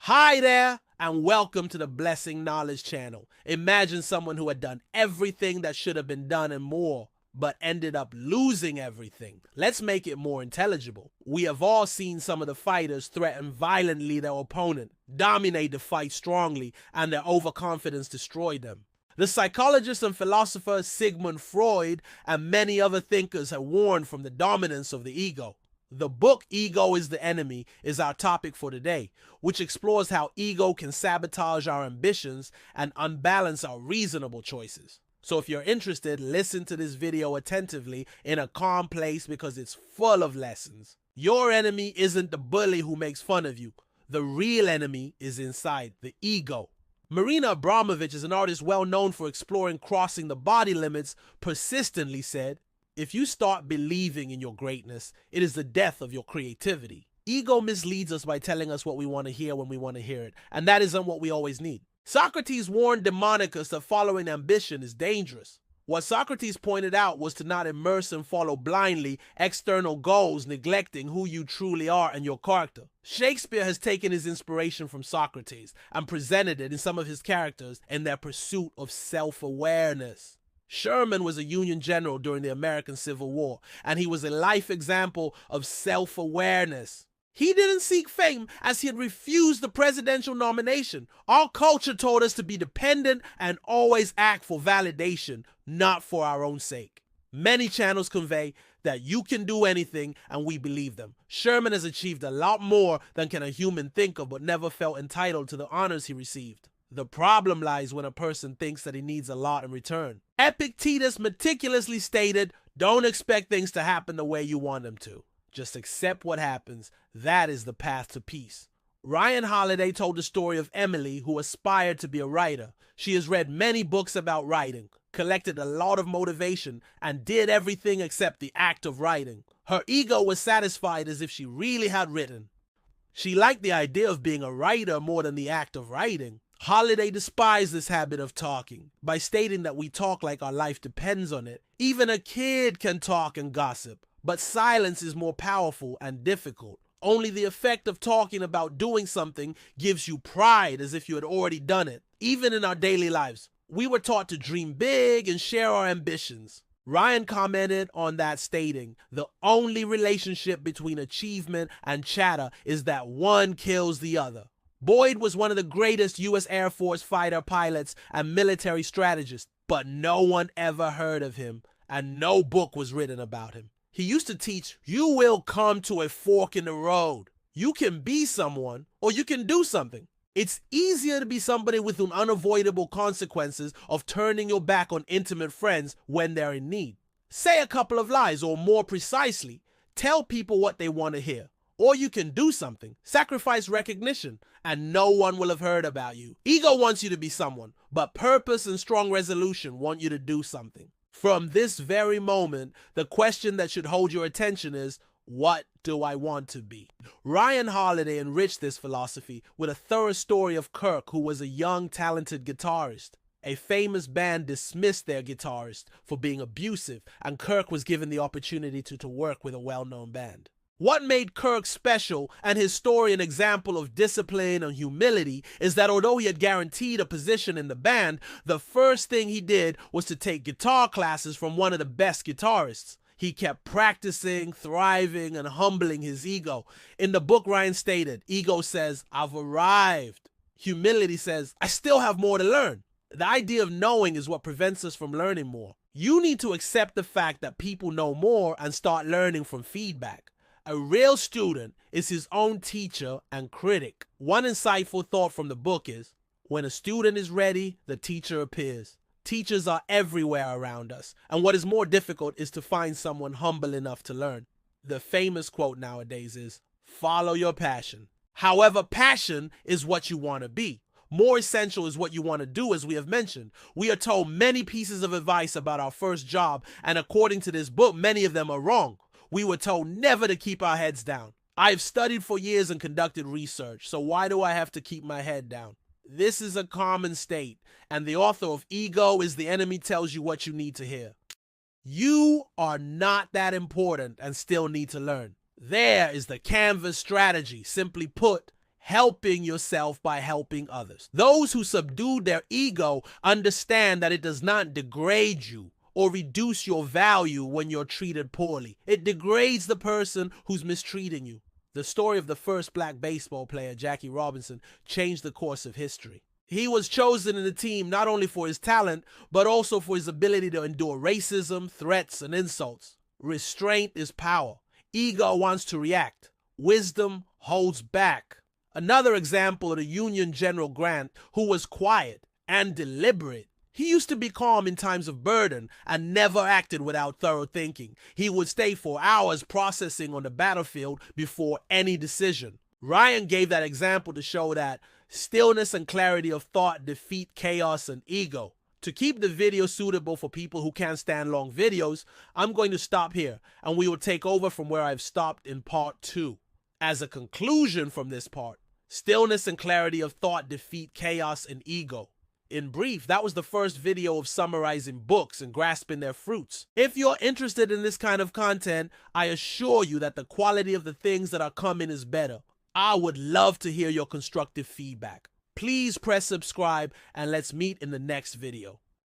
Hi there, and welcome to the Blessing Knowledge channel. Imagine someone who had done everything that should have been done and more, but ended up losing everything. Let's make it more intelligible. We have all seen some of the fighters threaten violently their opponent, dominate the fight strongly, and their overconfidence destroyed them. The psychologist and philosopher Sigmund Freud and many other thinkers have warned from the dominance of the ego. The book Ego is the Enemy is our topic for today, which explores how ego can sabotage our ambitions and unbalance our reasonable choices. So if you're interested, listen to this video attentively in a calm place because it's full of lessons. Your enemy isn't the bully who makes fun of you. The real enemy is inside, the ego. Marina Abramovich is an artist well known for exploring crossing the body limits, persistently said, "If you start believing in your greatness, it is the death of your creativity." Ego misleads us by telling us what we want to hear when we want to hear it, and that isn't what we always need. Socrates warned Demonicus that following ambition is dangerous. What Socrates pointed out was to not immerse and follow blindly external goals, neglecting who you truly are and your character. Shakespeare has taken his inspiration from Socrates and presented it in some of his characters in their pursuit of self-awareness. Sherman was a Union general during the American Civil War, and he was a life example of self-awareness. He didn't seek fame as he had refused the presidential nomination. Our culture taught us to be dependent and always act for validation, not for our own sake. Many channels convey that you can do anything, and we believe them. Sherman has achieved a lot more than can a human think of, but never felt entitled to the honors he received. The problem lies when a person thinks that he needs a lot in return. Epictetus meticulously stated, "Don't expect things to happen the way you want them to. Just accept what happens. That is the path to peace." Ryan Holiday told the story of Emily, who aspired to be a writer. She has read many books about writing, collected a lot of motivation, and did everything except the act of writing. Her ego was satisfied as if she really had written. She liked the idea of being a writer more than the act of writing. Holiday despised this habit of talking by stating that we talk like our life depends on it. Even a kid can talk and gossip, but silence is more powerful and difficult. Only the effect of talking about doing something gives you pride as if you had already done it. Even in our daily lives, we were taught to dream big and share our ambitions. Ryan commented on that stating, "The only relationship between achievement and chatter is that one kills the other." Boyd was one of the greatest U.S. Air Force fighter pilots and military strategists, but no one ever heard of him, and no book was written about him. He used to teach, you will come to a fork in the road. You can be someone, or you can do something. It's easier to be somebody with an unavoidable consequences of turning your back on intimate friends when they're in need. Say a couple of lies, or more precisely, tell people what they want to hear. Or you can do something, sacrifice recognition, and no one will have heard about you. Ego wants you to be someone, but purpose and strong resolution want you to do something. From this very moment, the question that should hold your attention is, what do I want to be? Ryan Holiday enriched this philosophy with a thorough story of Kirk, who was a young, talented guitarist. A famous band dismissed their guitarist for being abusive, and Kirk was given the opportunity to work with a well-known band. What made Kirk special and his story an example of discipline and humility is that although he had guaranteed a position in the band, the first thing he did was to take guitar classes from one of the best guitarists. He kept practicing, thriving, and humbling his ego. In the book, Ryan stated, ego says, "I've arrived." Humility says, "I still have more to learn." The idea of knowing is what prevents us from learning more. You need to accept the fact that people know more and start learning from feedback. A real student is his own teacher and critic. One insightful thought from the book is, when a student is ready, the teacher appears. Teachers are everywhere around us, and what is more difficult is to find someone humble enough to learn. The famous quote nowadays is, "Follow your passion." However, passion is what you want to be. More essential is what you want to do, as we have mentioned. We are told many pieces of advice about our first job, and according to this book, many of them are wrong. We were told never to keep our heads down. I've studied for years and conducted research, so why do I have to keep my head down? This is a common state, and the author of Ego is the Enemy tells you what you need to hear. You are not that important and still need to learn. There is the canvas strategy. Simply put, helping yourself by helping others. Those who subdue their ego understand that it does not degrade you or reduce your value when you're treated poorly. It degrades the person who's mistreating you. The story of the first black baseball player, Jackie Robinson, changed the course of history. He was chosen in the team not only for his talent, but also for his ability to endure racism, threats, and insults. Restraint is power. Ego wants to react. Wisdom holds back. Another example of the Union General Grant, who was quiet and deliberate. He used to be calm in times of burden and never acted without thorough thinking. He would stay for hours processing on the battlefield before any decision. Ryan gave that example to show that stillness and clarity of thought defeat chaos and ego. To keep the video suitable for people who can't stand long videos, I'm going to stop here and we will take over from where I've stopped in part 2. As a conclusion from this part, stillness and clarity of thought defeat chaos and ego. In brief, that was the first video of summarizing books and grasping their fruits. If you're interested in this kind of content, I assure you that the quality of the things that are coming is better. I would love to hear your constructive feedback. Please press subscribe and let's meet in the next video.